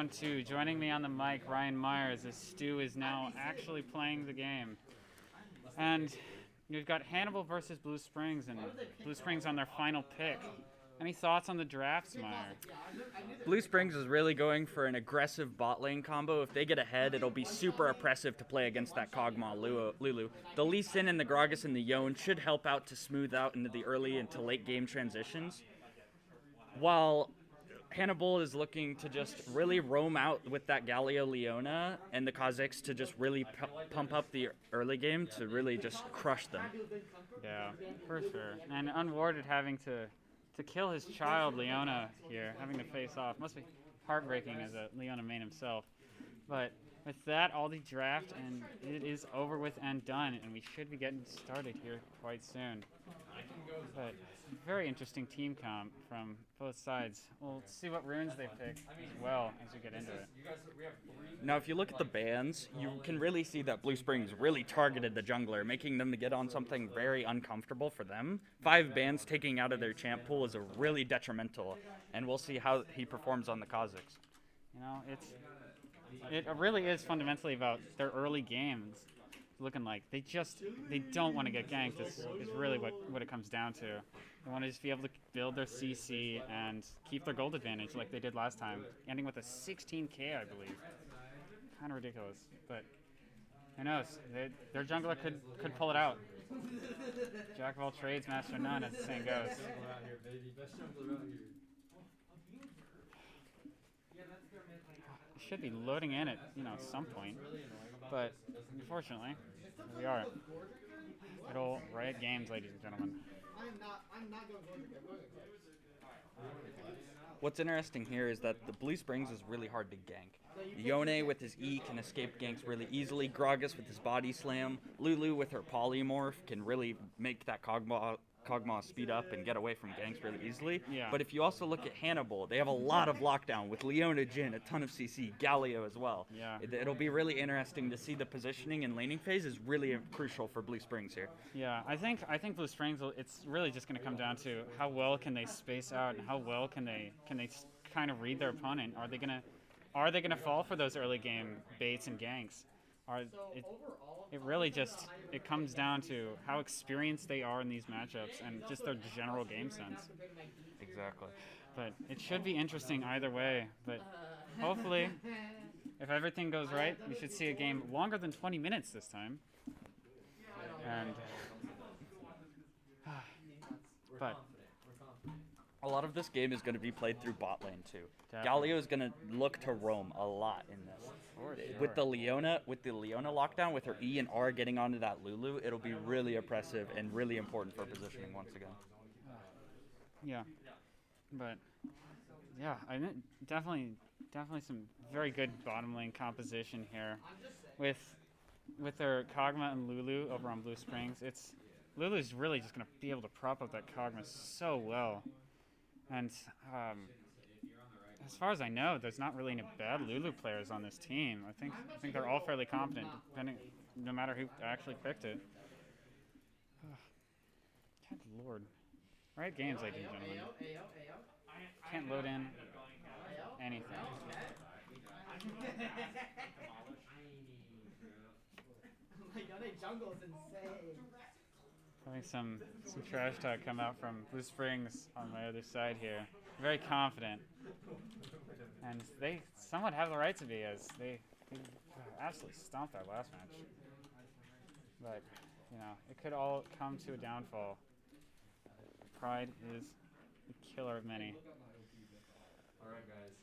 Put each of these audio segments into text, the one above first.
round two. Joining me on the mic, Ryan Myers, as Stu is now actually playing the game. And we've got Hannibal versus Blue Springs, and Blue Springs on their final pick. Any thoughts on the drafts, Meyer? Blue Springs is really going for an aggressive bot lane combo. If they get ahead, it'll be super oppressive to play against that Kog'Maw Lulu. The Lee Sin and the Gragas and the Yone should help out to smooth out into the early and to late game transitions. While Hannibal is looking to just really roam out with that Galio Leona and the Kha'Zix to just really pump up the early game to really just crush them. Yeah, for sure. And Unwarded having to kill his child Leona here, having to face off. Must be heartbreaking as a Leona main himself. But with that, all the draft, and it is over with and done, and we should be getting started here quite soon. But very interesting team comp from both sides. We'll see what runes they pick as well as we get into it. Now, if you look at the bans, you can really see that Blue Springs really targeted the jungler, making them to get on something very uncomfortable for them. 5 bans taking out of their champ pool is a really detrimental, and we'll see how he performs on the Kha'Zix. You know, it really is fundamentally about their early games looking like. They don't want to get ganked is really what it comes down to. They want to just be able to build their CC and keep their gold advantage like they did last time, ending with a 16k, I believe. Kind of ridiculous, but who knows? Their jungler could pull it out. Jack of all trades, master of none, as the saying goes. Should be loading in at some point, but unfortunately, here we are. Good old Riot Games, ladies and gentlemen. What's interesting here is that the Blue Springs is really hard to gank. Yone with his E can escape ganks really easily. Gragas with his body slam. Lulu with her polymorph can really make that Kog'Maw speed up and get away from ganks really easily. Yeah. But if you also look at Hannibal, they have a lot of lockdown with Leona Jhin, a ton of CC, Galio as well. Yeah. It'll be really interesting to see the positioning and laning phase is really crucial for Blue Springs here. Yeah, I think Blue Springs, it's really just going to come down to how well can they space out and how well can they kind of read their opponent. Are they going to fall for those early game baits and ganks? It really just comes down to how experienced they are in these matchups and just their general game sense. Exactly. But it should be interesting either way. But hopefully, if everything goes right, we should see a game longer than 20 minutes this time. And but a lot of this game is going to be played through bot lane too. Definitely. Galio is going to look to roam a lot in this. For sure. With the Leona lockdown, with her E and R getting onto that Lulu, it'll be really oppressive and really important for positioning once again. Yeah, but yeah, I mean, definitely some very good bottom lane composition here, with their Kog'Maw and Lulu over on Blue Springs. Lulu's really just gonna be able to prop up that Kog'Maw so well, and as far as I know, there's not really any bad Lulu players on this team. I think they're all fairly competent, no matter who actually picked it. Good lord. Right games, ladies and gentlemen. Can't load in anything. Having some trash talk come out from Blue Springs on my other side here. Very confident. And they somewhat have the right to be, as they absolutely stomped our last match. But, it could all come to a downfall. Pride is the killer of many. Alright, guys.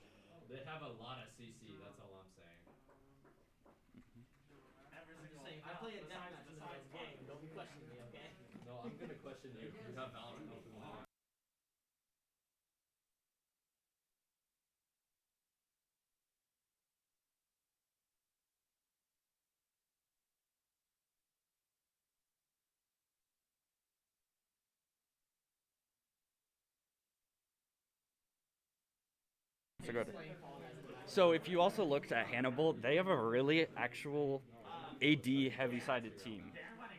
They have a lot of CC, that's all I'm saying. I play a deathmatch in the game. Don't be questioning me, okay? No, I'm gonna question you. You have Valorant open. So if you also looked at Hannibal, they have a really actual AD heavy-sided team,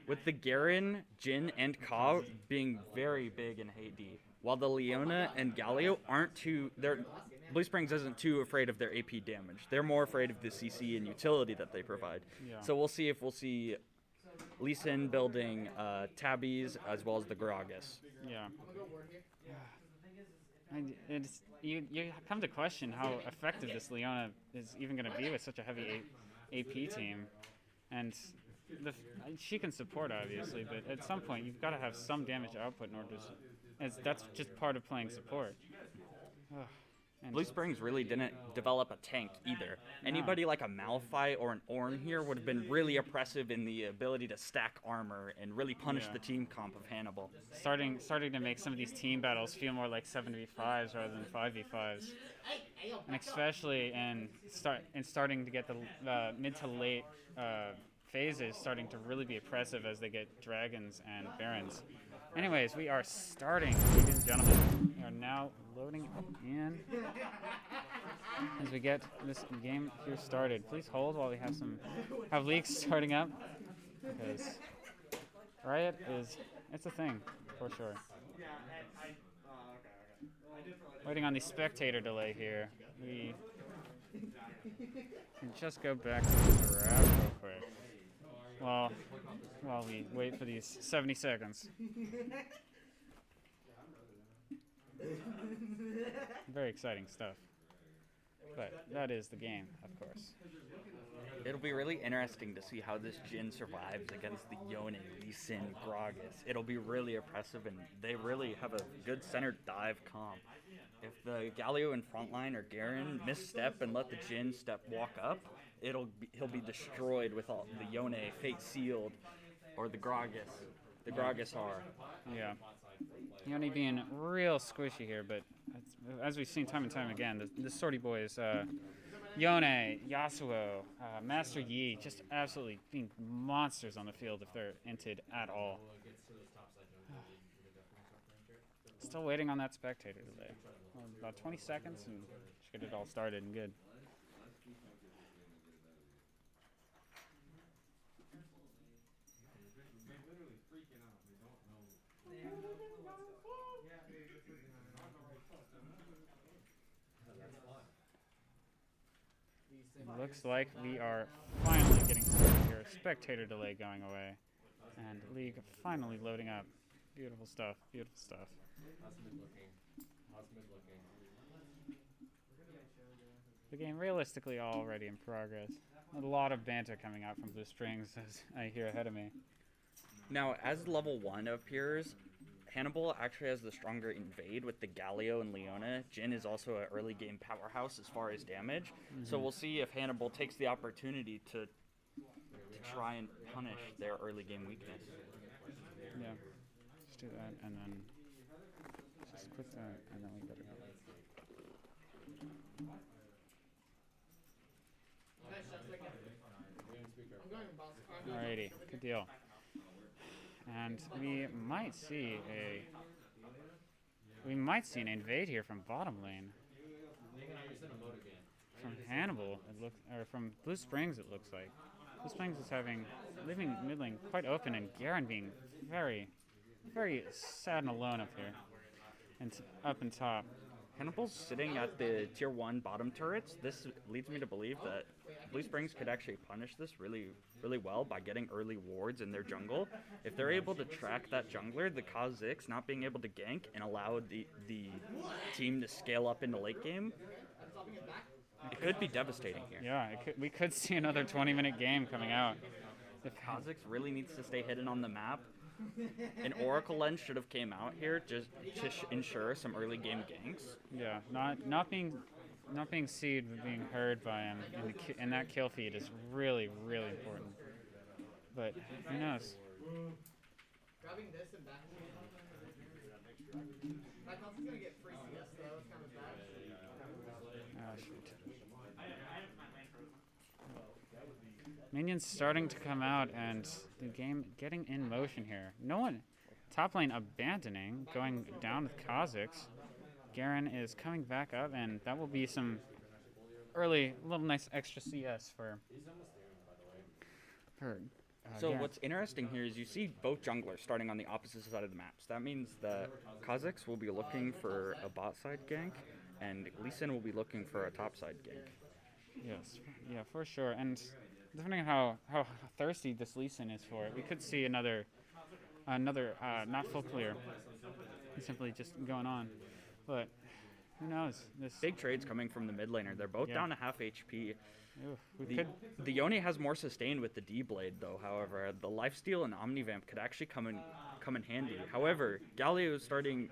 with the Garen, Jhin, and Ka being very big in AD, while the Leona and Galio aren't too. Blue Springs isn't too afraid of their AP damage. They're more afraid of the CC and utility that they provide. Yeah. So we'll see Lee Sin building Tabbies as well as the Gragas. Yeah. And it's you come to question how effective this Leona is even going to be with such a heavy AP team, and she can support obviously, but at some point you've got to have some damage output in order to. That's just part of playing support. Ugh. And Blue Springs really didn't develop a tank either. Anybody like a Malphite or an Ornn here would have been really oppressive in the ability to stack armor and really punish the team comp of Hannibal. Starting to make some of these team battles feel more like 7v5s rather than 5v5s, and especially starting to get the mid to late phases starting to really be oppressive as they get dragons and barons. Anyways, we are starting, ladies and gentlemen. We are now loading in as we get this game here started. Please hold while we have leaks starting up, because Riot it's a thing for sure. Waiting on the spectator delay here. We can just go back to the draft real quick. While we wait for these 70 seconds. Very exciting stuff. But that is the game, of course. It'll be really interesting to see how this Jhin survives against the Yone, Lee Sin, Gragas. It'll be really oppressive, and they really have a good centered dive comp. If the Galio in frontline or Garen misstep and let the Jhin walk up, he'll be destroyed with all the Yone, Fate Sealed, or the Gragas. The Gragas are. Yeah. Yone being real squishy here, but as we've seen time and time again, the sortie boys, Yone, Yasuo, Master Yi, just absolutely being monsters on the field if they're inted at all. Still waiting on that spectator delay. Well, about 20 seconds and just get it all started and good. Looks like we are finally getting started here. Spectator delay going away. And League finally loading up. Beautiful stuff. Beautiful stuff. How's mid looking? How's mid looking? The game realistically already in progress. A lot of banter coming out from Blue Springs as I hear ahead of me. Now, as level 1 appears, Hannibal actually has the stronger invade with the Galio and Leona. Jhin is also an early game powerhouse as far as damage. So we'll see if Hannibal takes the opportunity to try and punish their early game weakness. Yeah. Just do that and then just quit that and then we better go. Alrighty, good deal. And we might see an invade here from bottom lane. From Hannibal, or from Blue Springs, it looks like. Blue Springs is leaving mid lane quite open, and Garen being very, very sad and alone up here, and up and top. Hannibal's sitting at the tier 1 bottom turrets. This leads me to believe that Blue Springs could actually punish this really, really well by getting early wards in their jungle. If they're able to track that jungler, the Kha'Zix not being able to gank and allow the team to scale up into late game, it could be devastating here. Yeah, we could see another 20-minute game coming out. If Kha'Zix really needs to stay hidden on the map, an Oracle Lens should have came out here just to ensure some early game ganks. Yeah, not being seed but being heard by him in that kill feed is really, really important. But who knows? Grabbing this and back. That cost is gonna get free CS though. It's kind of bad. Oh, shoot. Minions starting to come out and the game getting in motion here. No one, top lane abandoning, going down with Kha'Zix. Garen is coming back up, and that will be some early, little nice extra CS for So Garen. what's interesting here is you see both junglers starting on the opposite side of the maps. That means that Kha'Zix will be looking for a bot side gank, and Lee Sin will be looking for a topside gank. Yes, yeah, for sure. And depending on how thirsty this Lee Sin is for it, we could see another not full clear. Simply just going on, but who knows? This Big trades coming from the mid laner. They're both Yeah. down to half HP. oof, we could The Yone has more sustain with the D blade though. However, the lifesteal and Omnivamp could actually come in handy. However, Galio starting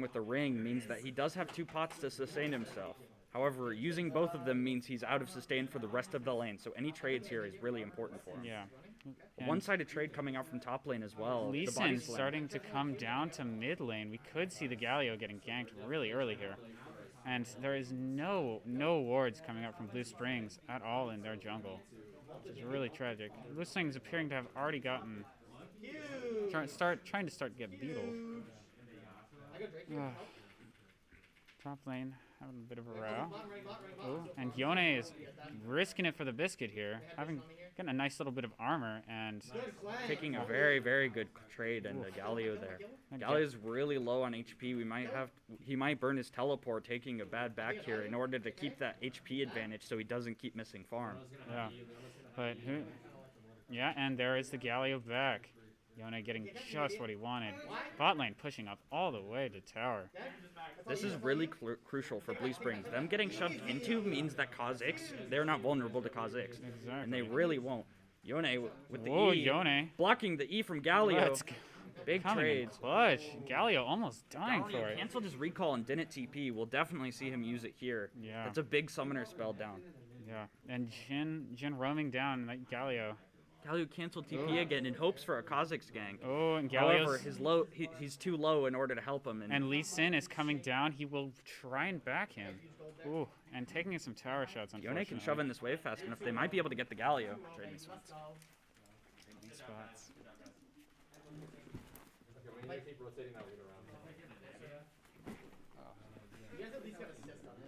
with the ring means that he does have 2 pots to sustain himself. However, using both of them means he's out of sustain for the rest of the lane. So any trades here is really important for him. yeah. A one-sided trade coming out from top lane as well. Lee The body Sin slam. starting to come down to mid lane. We could see the Galio getting ganked really early here. And there is no wards coming up from Blue Springs at all in their jungle, which is really tragic. Blue Springs appearing to have already gotten trying to start to get beetle. Top lane having a bit of a row. Ooh, and Yone is risking it for the biscuit here, getting a nice little bit of armor and Taking a very, very good trade into Galio there. Galio's really low on HP. He might burn his teleport, taking a bad back here in order to keep that HP advantage so he doesn't keep missing farm. yeah. But yeah, and there is the Galio back. Yone getting just what he wanted. Bot lane pushing up all the way to tower. This is really crucial for Blue Springs. Them getting shoved into means that Kha'Zix, they're not vulnerable to Kha'Zix. And they really won't. Yone with the Whoa, E, Yone. blocking the E from Galio. Let's go. Big Coming in trades. clutch. Galio almost dying for Galio it. canceled his recall and didn't TP. We'll definitely see him use it here. Yeah. That's a big summoner spell down. Yeah, and Jin roaming down like Galio. Galio canceled TP again in hopes for a Kha'Zix gank. Oh, and However, Galio's he's too low in order to help him. and Lee Sin is coming down. He will try and back him. Ooh, and taking some tower shots. Yone Unfortunately. can shove in this wave fast enough. They might be able to get the Galio. Trading spots. Trading spots. Okay, we need to keep rotating that lead around. You guys at least got assist on it.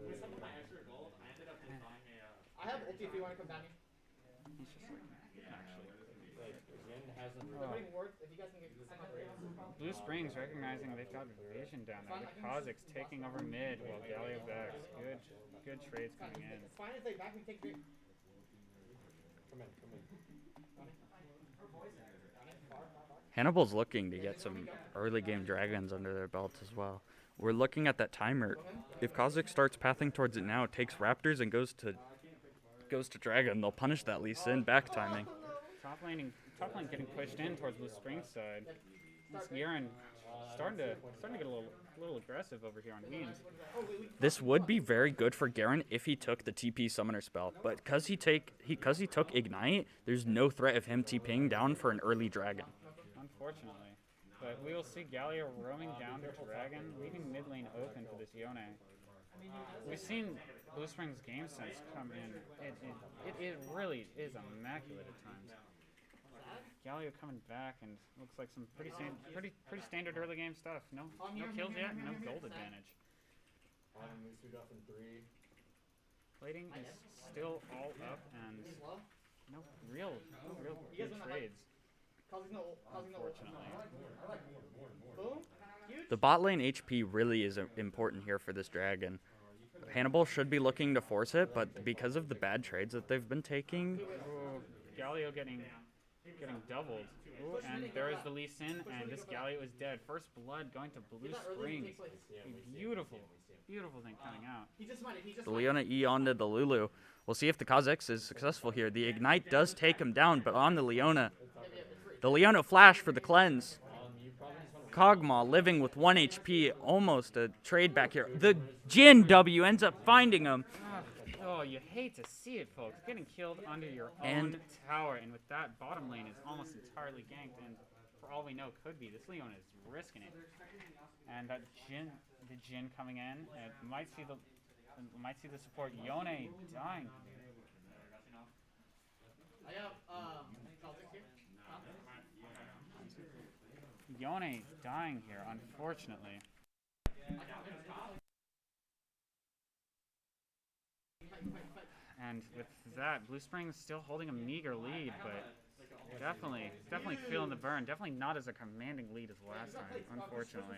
With some of my extra gold, I ended up just buying a. I have ulti if you want to come down here. He's just like, actually. Like, Jin hasn't They're putting wards. If you guys can get some of it. Blue Springs recognizing they've got vision down there. The Kha'Zix taking over mid while Galio backs. Good trades coming in. It's fine if they back me take big. come in. Hannibal's looking to get some early game dragons under their belts as well. We're looking at that timer. If Kha'Zix starts pathing towards it now, takes Raptors and goes to dragon, they'll punish that Lee Sin back timing. Top lane getting pushed in towards Blue Springs side. This Garen starting to get a little aggressive over here on Beans. This would be very good for Garen if he took the TP summoner spell, but because he took Ignite, there's no threat of him TPing down for an early dragon. Unfortunately. But we will see Galio roaming down to Dragon, leaving mid lane open for this Yone. We've seen Blue Springs game sense come in. It really is immaculate at times. Galio coming back and looks like some pretty standard early game stuff. No kills yet, no gold advantage. We stood off in 3. Plating is still all up and no real good trades. Unfortunately. Boom. The bot lane HP really is important here for this dragon. Hannibal should be looking to force it, but because of the bad trades that they've been taking, Ooh, Galio getting doubled. Ooh, and there is the Lee Sin, and this Galio is dead. First blood going to Blue Springs. A beautiful thing coming out. He just might. the Leona E onto the Lulu. We'll see if the Kha'Zix is successful here. The Ignite does take him down, but on the Leona flash for the cleanse. Kog'Maw living with 1 HP, almost a trade back here. The Jin W ends up finding him. Oh, you hate to see it, folks. Getting killed under your own tower, and with that, bottom lane is almost entirely ganked, and for all we know, could be. This Leona is risking it. And that the Jin coming in, and might see the support. Yone dying. I have Kha'Zix here. Yone dying here, unfortunately. And with that, Blue Springs still holding a meager lead, but definitely feeling the burn. Definitely not as a commanding lead as last time, unfortunately.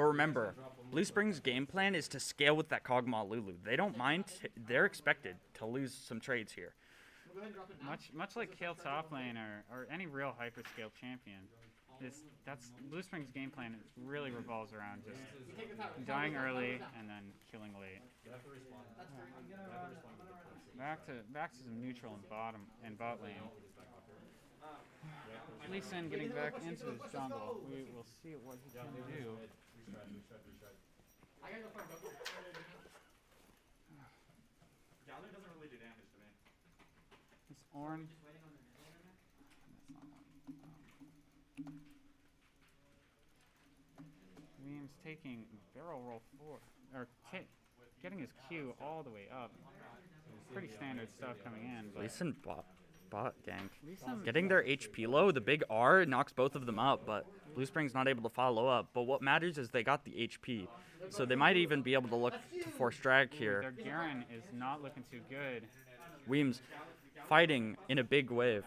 But remember, Blue Spring's game plan is to scale with that Kog'Maw Lulu. They don't mind. They're expected to lose some trades here. We'll go ahead and drop it now. Much like Kale top lane or any real hyperscale champion, that's Blue Spring's game plan really revolves around just You take the tower. dying early and then killing late. You have to respond. That's fair. You have to respond with the curse. Back to some neutral and bot lane. Put this back up here. Lee Sin getting back into his jungle. We will see what he can do. Restrat. I gotta go find jungle. Gallery doesn't really do damage to me. This Ornn. Weems taking barrel roll 4, or getting his Q all the way up. Pretty standard stuff coming in. But Lee Sin bot gank. Lee Sin, Getting their HP low, the big R knocks both of them out, but Blue Spring's not able to follow up. But what matters is they got the HP. So they might even be able to look to force drag here. their Garen is not looking too good. Weems fighting in a big wave,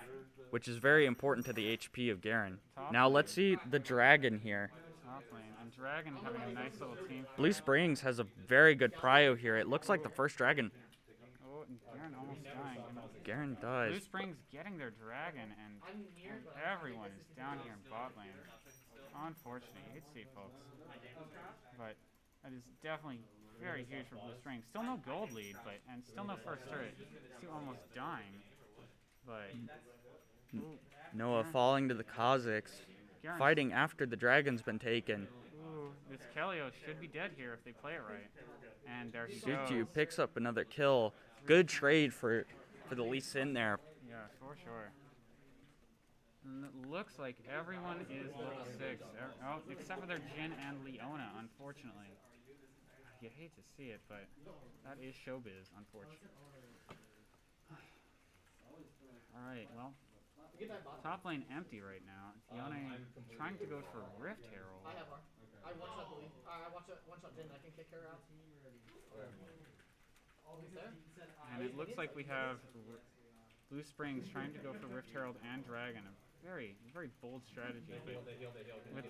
which is very important to the HP of Garen. Now let's see the dragon here. Top lane. And Dragon having a nice little team. Blue Springs has a very good prio here. It looks like the first dragon. Oh, and Garen almost dying. Garen Blue dies. Springs getting their dragon, and everyone is down here in bot lane. Unfortunately, you hate to see it, folks. But that is definitely very huge for Blue Springs. Still no gold lead, and still no first turret. Still almost dying. But ooh, Noah falling to the Kazakhs. Garen's- Fighting after the dragon's been taken. Ooh, this Kelio should be dead here if they play it right. And there he Suju goes. picks up another kill. Good trade for the Lee Sin there. Yeah, for sure. And it looks like everyone is level 6. Oh, except for their Jhin and Leona, unfortunately. You hate to see it, but that is showbiz, unfortunately. Alright, well, Get that bot. top lane empty right now. Yone trying to go for Rift Herald. I have her. I one-shot the lead. I one-shot Jin. I can kick her out. He's there. And it looks like we have Blue Springs trying to go for Rift Herald and Dragon. A very bold strategy. But with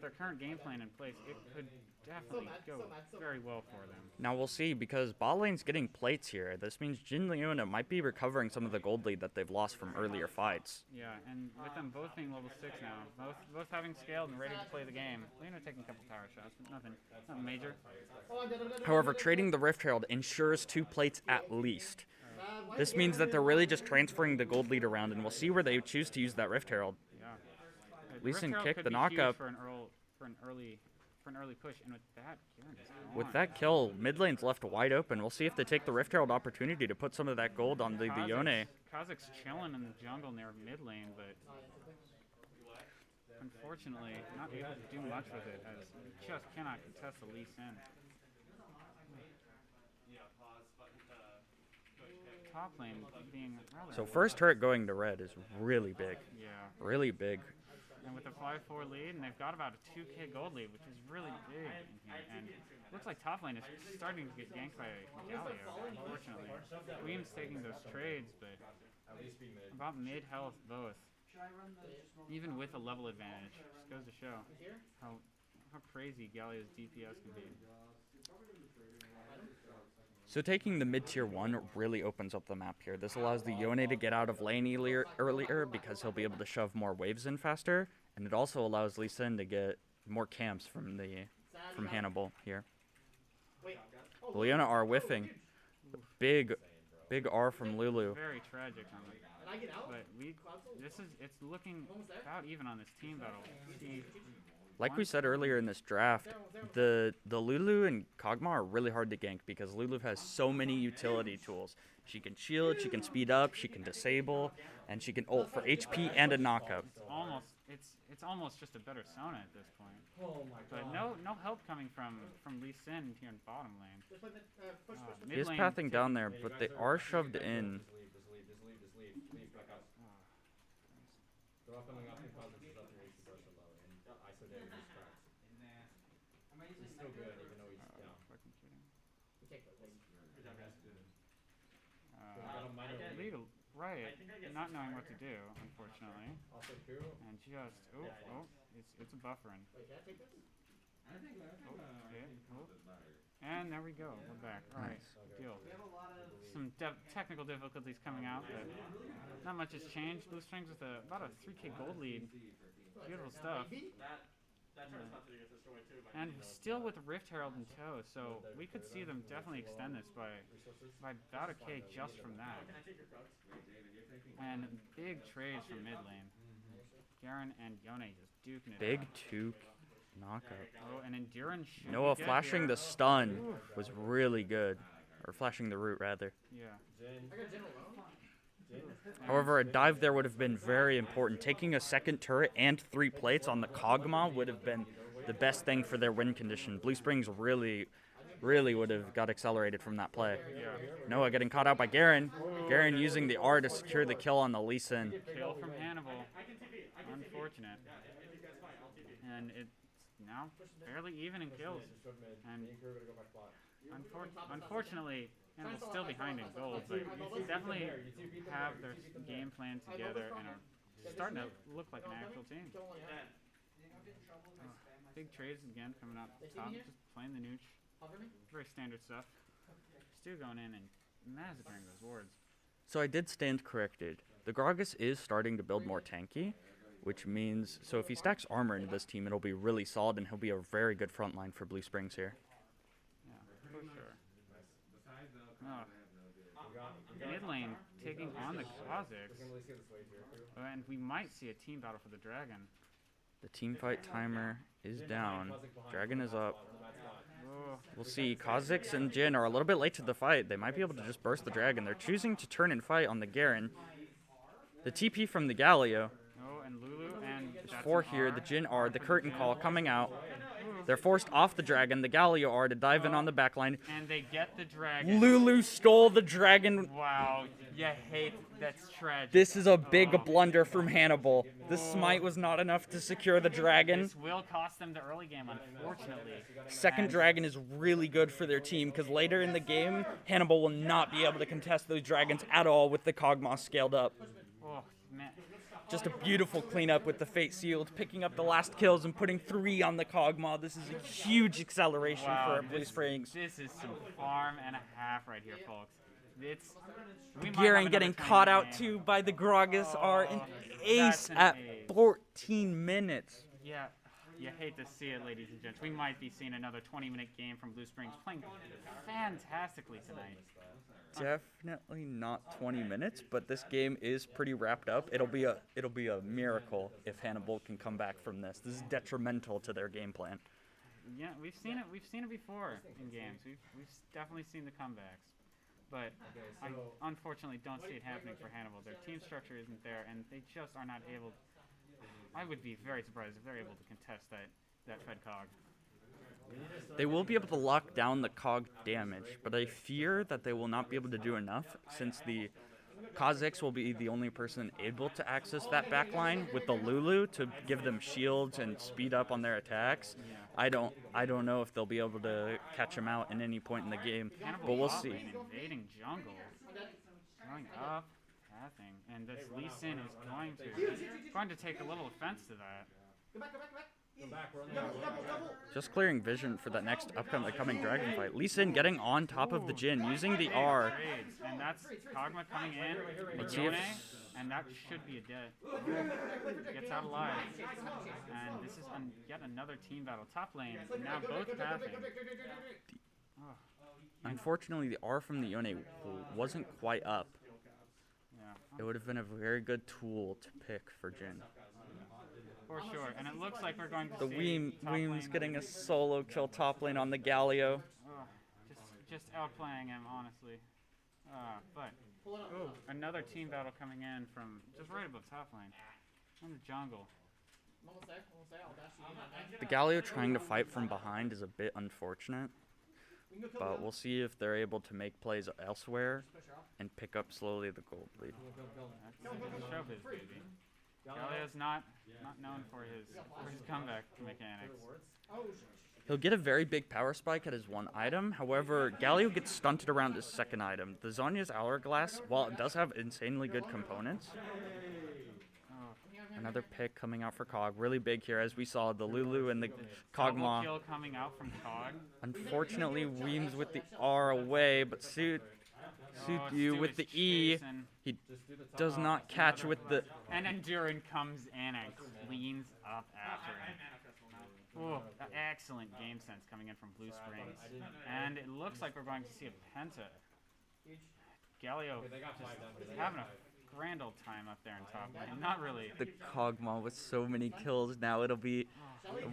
their current game plan in place, it could definitely go very well for them. Now we'll see, because bot lane's getting plates here. This means Jin Leona might be recovering some of the gold lead that they've lost from earlier fights. Yeah, and with them both being level 6 now, both having scaled and ready to play the game. Leona taking a couple tower shots, but nothing major. Oh, I'm dead. However, trading the Rift Herald ensures 2 plates at least. This means that they're really just transferring the gold lead around, and we'll see where they choose to use that Rift Herald. Yeah. Lee Rift Sin Herald kicked could the be knockup. huge for an early push, and with that, Garen is gone. With that kill, mid lane's left wide open. We'll see if they take the Rift Herald opportunity to put some of that gold on the Yone. Kazakh's chilling in the jungle near mid lane, but unfortunately not able to do much with it, as he just cannot contest the Lee Sin. Top lane being rather So first turret going to red is really big. yeah, Really big. and with a 5-4 lead, and they've got about a 2k gold lead, which is really big in here. And looks like top lane is starting to get ganked by Galio, unfortunately. Weems taking those trades, but about mid health both. Even with a level advantage, just goes to show how crazy Galio's DPS can be. So taking the mid-tier 1 really opens up the map here. This allows the Yone to get out of lane earlier because he'll be able to shove more waves in faster, and it also allows Lee Sin to get more camps from Hannibal here. Leona R whiffing. Big R from Lulu. Very tragic on it. But it's looking about even on this team battle. See, Like we said earlier in this draft, the Lulu and Kog'Maw are really hard to gank because Lulu has so many utility tools. She can shield, she can speed up, she can disable, and she can ult for HP and a knockup. it's almost just a better Sona at this point. But no help coming from Lee Sin here in bottom lane. He is Mid lane, pathing down there, but they are shoved in. Just leave. Back up. They're up and up, and Kazakhs is up in HP burst low, and ISO there just cracks. He's still good, even though he's down. fucking kidding. Good job, guys. Lead, right, not knowing what to do, unfortunately. Also, Q. And just, it's a buffering. Wait, can I take this? Okay. Oh. And there we go. We're back. All right. Deal. Some technical difficulties coming out, but not much has changed. Blue Strings with about a 3K gold lead. Beautiful stuff. That turns out to get destroyed too. And still with Rift Herald in tow, so we could see them definitely extend this by about a K just from that. Can I take your coats? And big trades from mid lane. Garen and Yone just duking it Big out. 2 knockup. Oh, and Endurance should be Noah good flashing here. the stun was really good. Or flashing the root, rather. Yeah. However, a dive there would have been very important. Taking a second turret and 3 plates on the Kog'Maw would have been the best thing for their win condition. Blue Springs really would have got accelerated from that play. Yeah. Noah getting caught out by Garen. Garen using the R to secure the kill on the Lee Sin. Kill from Hannibal. Unfortunate. And it's now fairly even in kills. And unfortunately, Hannibal's still behind in gold, but definitely have their game plan together and are starting to look like an actual team. Big trades again coming out top, just playing the nooch. Very standard stuff. Stu going in and massacring those wards. So I did stand corrected. The Gragas is starting to build more tanky, which means, so if he stacks armor into this team, it'll be really solid and he'll be a very good front line for Blue Springs here. Yeah, for sure. Mid lane taking on the Kazakhs. And we might see a team battle for the Dragon. The team fight timer is down. Dragon is up. Oh, We'll see. Kazakhs and Jin are a little bit late to the fight. They might be able to just burst the Dragon. They're choosing to turn and fight on the Garen. The TP from the Galio. oh, and Lulu and There's that's 4 an here. R. The Jin R, the curtain call coming out. They're forced off the Dragon. The Galio R to dive in on the backline. And they get the Dragon. Lulu stole the Dragon. Wow, you hate that's tragic. This is a big blunder from Hannibal. The smite was not enough to secure the Dragon. This will cost them the early game, unfortunately. Second Dragon is really good for their team because later in the game, Hannibal will not be able to contest those Dragons at all with the Kog'Maw scaled up. Oh, man. Just a beautiful cleanup with the Fate Sealed, picking up the last kills and putting 3 on the Kog'Maw. This is a huge acceleration Wow, for Blue Springs. This is some farm and a half right here, folks. It's we might have Garen another getting 20 caught out game. too by the Gragas R and that's ace an at ace. 14 minutes. Yeah, you hate to see it, ladies and gents. We might be seeing another 20-minute game from Blue Springs playing fantastically tonight. Definitely not 20 minutes, but this game is pretty wrapped up. It'll be a miracle if Hannibal can come back from this. This is detrimental to their game plan. Yeah, we've seen it. We've seen it before in games. We've definitely seen the comebacks, but I unfortunately don't see it happening for Hannibal. Their team structure isn't there, and they just are not able. I would be very surprised if they're able to contest that Fed Cog. They will be able to lock down the Cog damage, but I fear that they will not be able to do enough since the Kazakhs will be the only person able to access that backline with the Lulu to give them shields and speed up on their attacks. I don't know if they'll be able to catch them out at any point in the game, but we'll see. Invading jungle, going up, pathing, and this Lee Sin is going to take a little offense to that. Go back, go back, go back. Just clearing vision for that next upcoming dragon fight. Lee Sin getting on top of the Jin, using the R. Trades, and that's Kog'Maw coming in. Let's see if- And that should be a dead. Gets out alive. And this is yet another team battle. Top lane, now both pathing. Oh, Unfortunately, the R from the Yone wasn't quite up. yeah, It would have been a very good tool to pick for Jin. for sure. And it looks like we're going to The see top Weem's lane- getting a solo kill top lane on the Galio. Oh, just outplaying him, honestly. But another team battle coming in from just right above top lane, in the jungle. The Galio trying to fight from behind is a bit unfortunate, but we'll see if they're able to make plays elsewhere and pick up slowly the gold lead. That's showbiz, baby. Galio's not known for his comeback mechanics. He'll get a very big power spike at his one item. However, Galio gets stunted around his second item. The Zhonya's Hourglass, while it does have insanely good components, Another pick coming out for Cog. Really big here, as we saw the Lulu and the Double Kog'Maw. kill coming out from Cog. Unfortunately, Weems with the R away, but Suit you Stu with is the E. chasing. He does not catch with the... And Endurin comes in and cleans up after him. Oh, excellent game sense coming in from Blue Springs. And it looks like we're going to see a Penta. Galio Okay, they got 5 down. is having a grand old time up there in top lane. Not really. The Kog'Maw with so many kills now. It'll be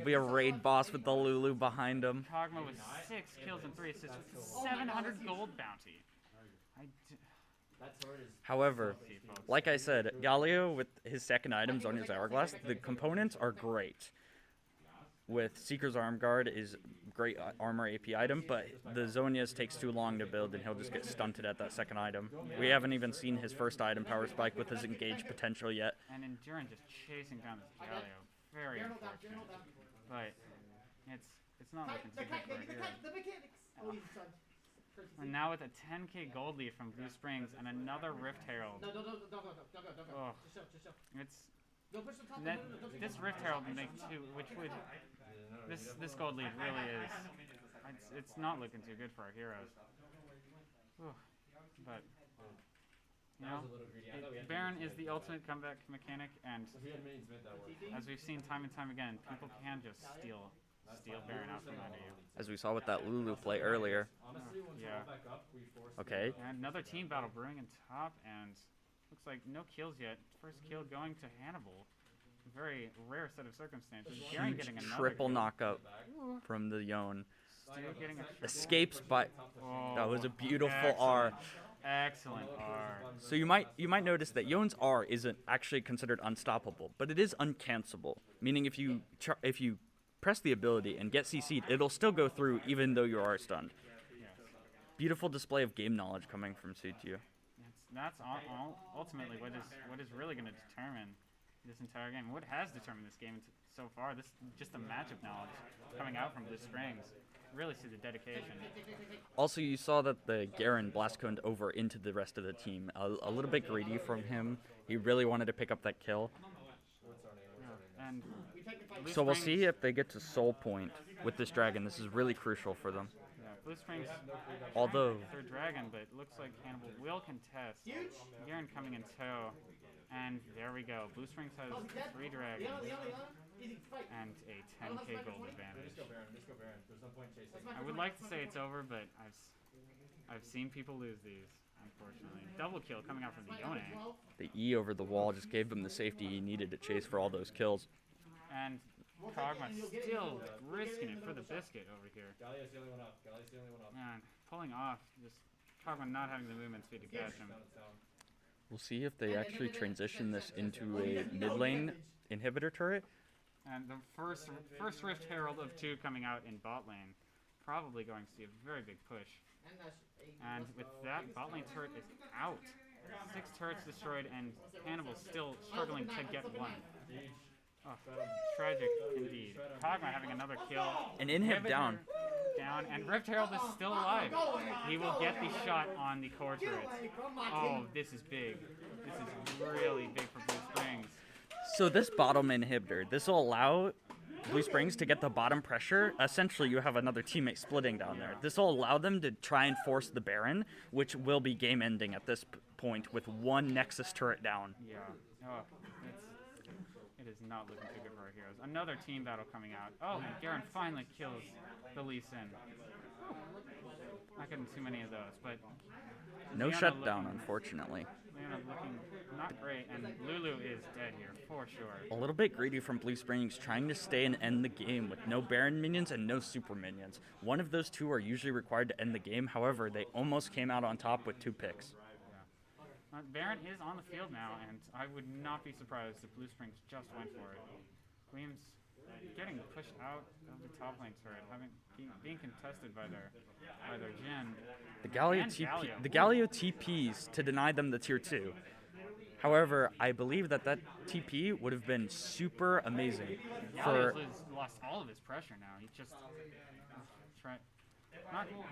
a raid boss with the Lulu behind him. Kog'Maw with 6 kills and 3 assists with 700 gold bounty. That sword is However, like I said, Galio with his second items on his Hourglass, the components are great. With Seeker's Arm Guard is great armor AP item, but the Zhonya's takes too long to build and he'll just get stunted at that second item. We haven't even seen his first item, Power Spike, with his engaged potential yet. And Endurin just chasing down this Galio. Very unfortunate. But it's not looking too good for our hero. The mechanics. Oh, he's stunned. And now with a 10k gold lead from Blue Springs and another Rift Herald. No, don't go. Oh. Just chill. It's Don't push the top. that, this Rift Herald would make 2, which would this gold lead really is. It's not looking too good for our heroes. Whew. But you know, a little greedy. I thought we had Baron is the ultimate comeback mechanic, and If we had minions mid, that would work. as we've seen time and time again, people can just steal Baron out from under you. As we saw with that Lulu play earlier. Honestly, once Yeah. we all back up, we force Okay. And another team battle brewing in top, and looks like no kills yet. First kill going to Hannibal. Very rare set of circumstances. Garen getting another Triple kill. knockout from the Yone. Stu getting a triple. Escapes by... Oh, That was a beautiful R. Excellent R. So you might notice that Yone's R isn't actually considered unstoppable, but it is uncancelable. Meaning if you press the ability and get CC'd, it'll still go through even though you are stunned. Yes. Beautiful display of game knowledge coming from Sutiu. That's ultimately what is really going to determine this entire game. What has determined this game so far? This just the matchup knowledge coming out from Blue Springs. Really see the dedication. Also, you saw that the Garen blast-coned over into the rest of the team. A little bit greedy from him. He really wanted to pick up that kill. And Blue So we'll Springs- see if they get to soul point with this dragon. This is really crucial for them. Yeah, Blue Springs Although, their dragon, but it looks like Hannibal will contest. Garen coming in tow. And there we go. Blue Springs has 3 dragons Easy, fight. and a 10k gold advantage. Just go Baron. There's no point chasing. I would like to say it's over, but I've seen people lose these, unfortunately. Double kill coming out from the Yone. the E over the wall just gave him the safety he needed to chase for all those kills. And Kog'Maw still risking it for the biscuit over here. Galio's the only one up. And pulling off, just Kog'Maw not having the movement speed to catch him. We'll see if they actually transition this into a mid lane inhibitor turret. And the first Rift Herald of 2 coming out in bot lane. Probably going to see a very big push. And with that, bot lane turret is out. 6 turrets destroyed, and Hannibal still struggling to get one. Oh, tragic indeed. Kog'Maw having another kill. An inhib down. Down, and Rift Herald is still alive. He will get the shot on the core turret. Oh, this is big. This is really big for Blue Springs. So this bottom inhibitor, this will allow Blue Springs to get the bottom pressure. Essentially, you have another teammate splitting down there. This will allow them to try and force the Baron, which will be game ending at this point with 1 Nexus turret down. Yeah. Oh, it is not looking too good for our heroes. Another team battle coming out. Oh, and Garen finally kills the Lee Sin. Not getting too many of those, but No Leona shutdown, looking- unfortunately. Leona looking not great, and Lulu is dead here for sure. A little bit greedy from Blue Springs, trying to stay and end the game with no Baron minions and no super minions. One of those 2 are usually required to end the game. However, they almost came out on top with 2 picks. Baron is on the field now, and I would not be surprised if Blue Springs just went for it. Williams getting pushed out of the top lane turret, being contested by their Jhin. The Galio And Galio. The Galio TPs to deny them the tier 2. However, I believe that TP would have been super amazing for Galio's lost all of his pressure now. He just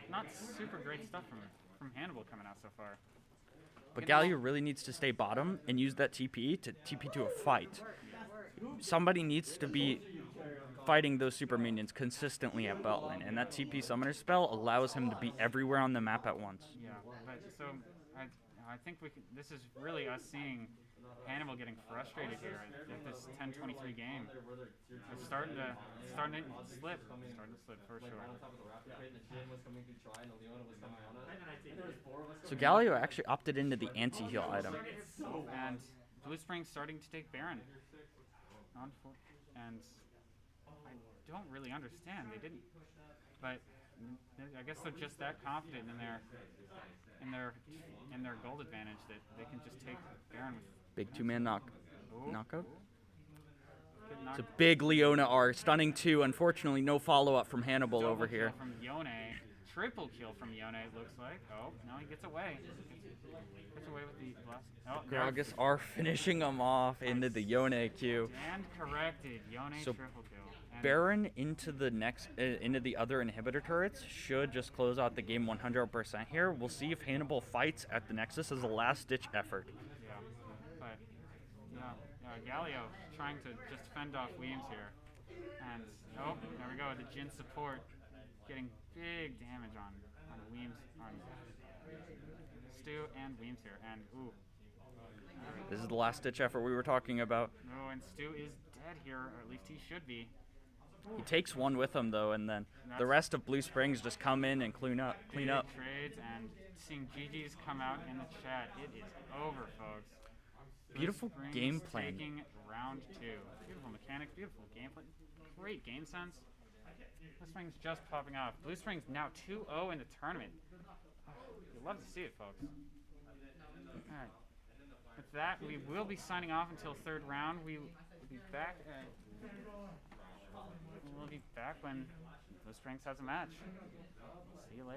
not super great stuff from Hannibal coming out so far. But Galio really needs to stay bottom and use that TP to TP to a fight. somebody needs to be fighting those super minions consistently at bot lane, and that TP summoner spell allows him to be everywhere on the map at once. Yeah, but so I think this is really us seeing Hannibal getting frustrated here at this 10-23 game. It's starting to slip. Starting to slip for sure. So Galio actually opted into the anti-heal item. And Blue Spring's starting to take Baron. And I don't really understand. They didn't, but I guess they're just that confident in their gold advantage that they can just take Baron with Big two-man knockout. It's a knock. big Leona R. Stunning 2. Unfortunately, no follow-up from Hannibal Double over here. kill from Yone. Triple kill from Yone, it looks like. Oh, now he gets away. Gets away with the blast. Oh, Gragas are finishing him off into the Yone queue. and corrected. Yone So triple kill. And Baron into the into the other inhibitor turrets should just close out the game 100% here. We'll see if Hannibal fights at the Nexus as a last-ditch effort. Yeah, but Galio trying to just fend off Weems here, and oh, there we go. The Jin support getting big damage on Weems, on Stu and Weems here, and ooh. This is the last-ditch effort we were talking about. No, and Stu is dead here, or at least he should be. He takes one with him though, and then the rest of Blue Springs just come in and clean up. Trades, and seeing GG's come out in the chat. It is over, folks. Beautiful Blue Springs game plan. Taking round 2. Beautiful mechanics, beautiful gameplay, great game sense. Blue Springs just popping off. Blue Springs now 2-0 in the tournament. You'd love to see it, folks. All right. With that, we will be signing off until third round. We will be back. We'll be back when Blue Springs has a match. See you later.